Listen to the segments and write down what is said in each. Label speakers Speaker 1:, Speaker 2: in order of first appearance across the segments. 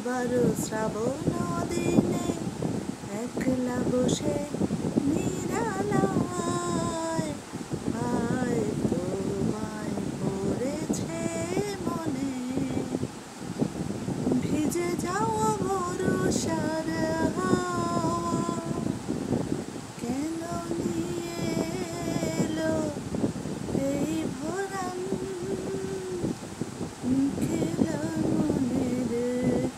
Speaker 1: আবারও শ্রাবণ দিনে একলা বসে নিরালায় আয় তোমায় পড়েছে মনে ভিজে যাওয়া ভরসার হাওয়া কেন নিয়ে এলো এই ভরান খেলা মনের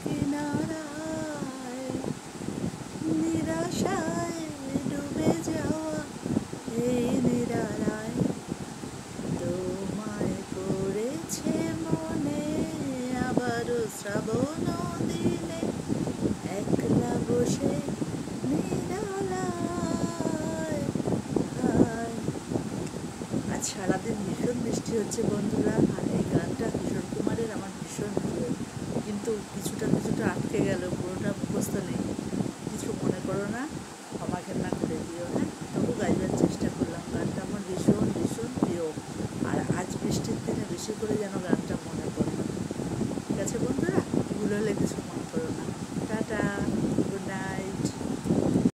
Speaker 1: কিনারায় নিরাশায় ডুবে যাওয়া এই নিরালায় তোমায় পড়েছে মনে আবারও শ্রাবণ দিনে একলা বসে নিরালায় আজ সারাদিন ভীষণ বৃষ্টি হচ্ছে বন্ধুরা। আর এই গানটা কিশোর কুমারের আমার ভীষণ প্রিয়, কিন্তু কিছুটা আটকে গেল, পুরোটা মুখস্থ নেই। কিছু মনে করো না, ক্ষমা ঘেন্না করে দিও। হ্যাঁ, তবু গাইবার চেষ্টা করলাম। গানটা আমার ভীষণ প্রিয়, আর আজ বৃষ্টির দিনে বেশি করে যেন গানটা মনে পড়ে। ঠিক আছে বন্ধুরা, ভুল হলে কিছু